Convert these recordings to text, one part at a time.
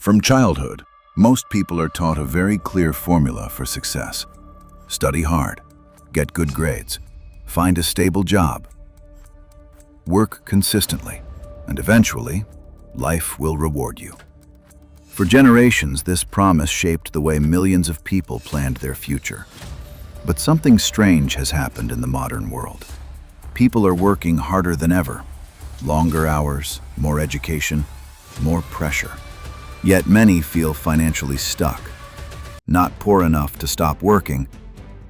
From childhood, most people are taught a very clear formula for success. Study hard, get good grades, find a stable job, work consistently, and eventually, life will reward you. For generations, this promise shaped the way millions of people planned their future. But something strange has happened in the modern world. People are working harder than ever. Longer hours, more education, more pressure. Yet many feel financially stuck. Not poor enough to stop working,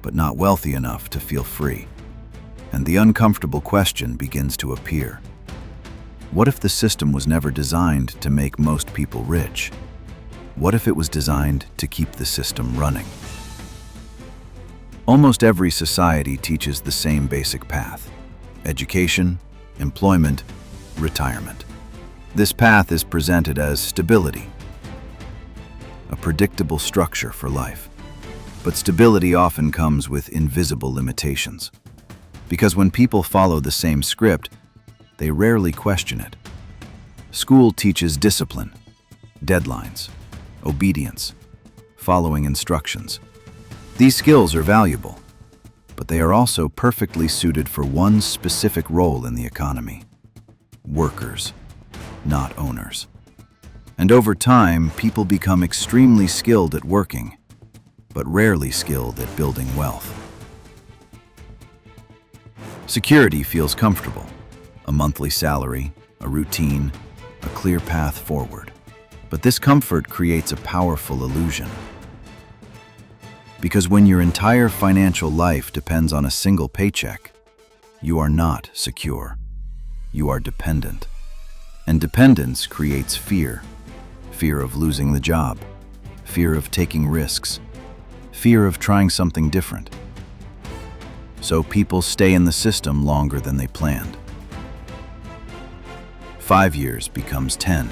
but not wealthy enough to feel free. And the uncomfortable question begins to appear. What if the system was never designed to make most people rich? What if it was designed to keep the system running? Almost every society teaches the same basic path: education, employment, retirement. This path is presented as stability, a predictable structure for life. But stability often comes with invisible limitations. Because when people follow the same script, they rarely question it. School teaches discipline, deadlines, obedience, following instructions. These skills are valuable, but they are also perfectly suited for one specific role in the economy: workers, not owners. And over time, people become extremely skilled at working, but rarely skilled at building wealth. Security feels comfortable: a monthly salary, a routine, a clear path forward. But this comfort creates a powerful illusion. Because when your entire financial life depends on a single paycheck, you are not secure. You are dependent. And dependence creates fear. Fear of losing the job, fear of taking risks, fear of trying something different. So people stay in the system longer than they planned. 5 years becomes 10.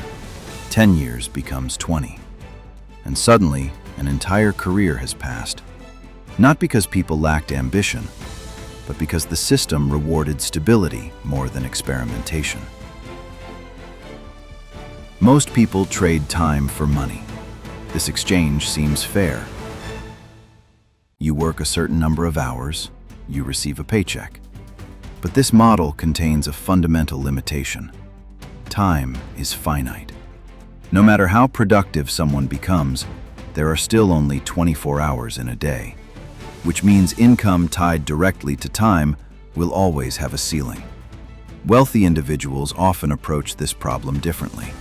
10 years becomes 20. And suddenly, an entire career has passed. Not because people lacked ambition, but because the system rewarded stability more than experimentation. Most people trade time for money. This exchange seems fair. You work a certain number of hours, you receive a paycheck. But this model contains a fundamental limitation. Time is finite. No matter how productive someone becomes, there are still only 24 hours in a day, which means income tied directly to time will always have a ceiling. Wealthy individuals often approach this problem differently.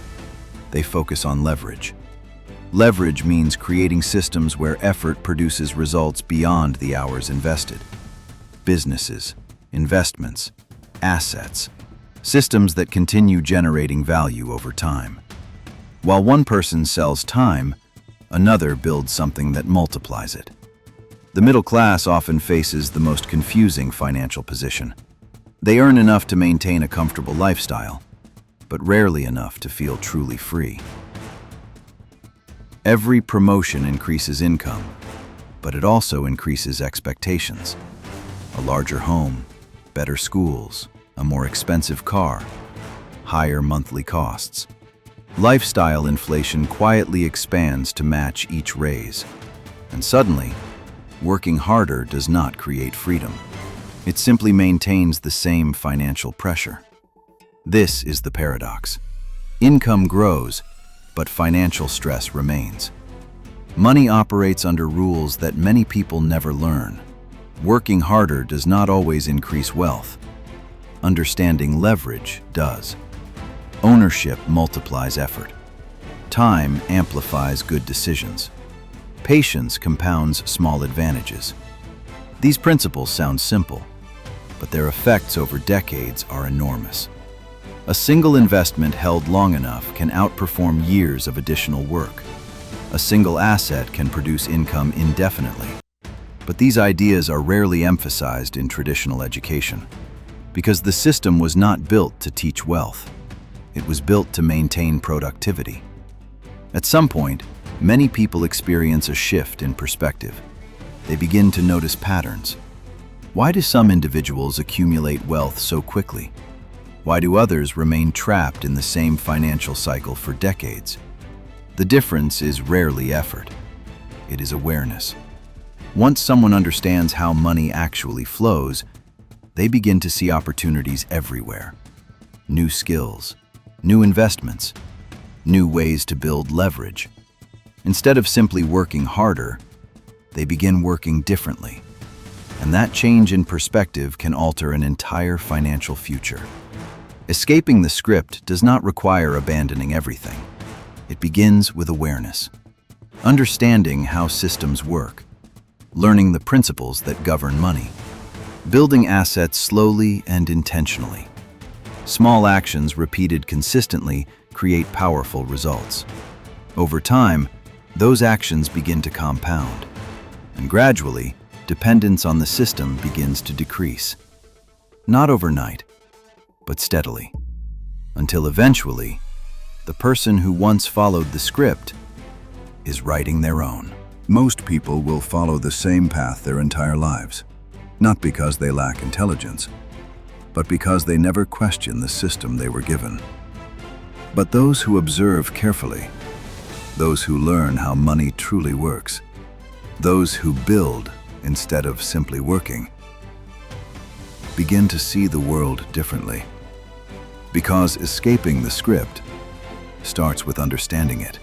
They focus on leverage. Leverage means creating systems where effort produces results beyond the hours invested. Businesses, investments, assets, systems that continue generating value over time. While one person sells time, another builds something that multiplies it. The middle class often faces the most confusing financial position. They earn enough to maintain a comfortable lifestyle, but rarely enough to feel truly free. Every promotion increases income, but it also increases expectations. A larger home, better schools, a more expensive car, higher monthly costs. Lifestyle inflation quietly expands to match each raise. And suddenly, working harder does not create freedom. It simply maintains the same financial pressure. This is the paradox. Income grows, but financial stress remains. Money operates under rules that many people never learn. Working harder does not always increase wealth. Understanding leverage does. Ownership multiplies effort. Time amplifies good decisions. Patience compounds small advantages. These principles sound simple, but their effects over decades are enormous. A single investment held long enough can outperform years of additional work. A single asset can produce income indefinitely. But these ideas are rarely emphasized in traditional education, because the system was not built to teach wealth. It was built to maintain productivity. At some point, many people experience a shift in perspective. They begin to notice patterns. Why do some individuals accumulate wealth so quickly? Why do others remain trapped in the same financial cycle for decades? The difference is rarely effort. It is awareness. Once someone understands how money actually flows, they begin to see opportunities everywhere. New skills, new investments, new ways to build leverage. Instead of simply working harder, they begin working differently. And that change in perspective can alter an entire financial future. Escaping the script does not require abandoning everything. It begins with awareness. Understanding how systems work, learning the principles that govern money, building assets slowly and intentionally. Small actions repeated consistently create powerful results. Over time, those actions begin to compound, and gradually, dependence on the system begins to decrease. Not overnight, but steadily, until eventually, the person who once followed the script is writing their own. Most people will follow the same path their entire lives, not because they lack intelligence, but because they never question the system they were given. But those who observe carefully, those who learn how money truly works, those who build instead of simply working, begin to see the world differently. Because escaping the script starts with understanding it.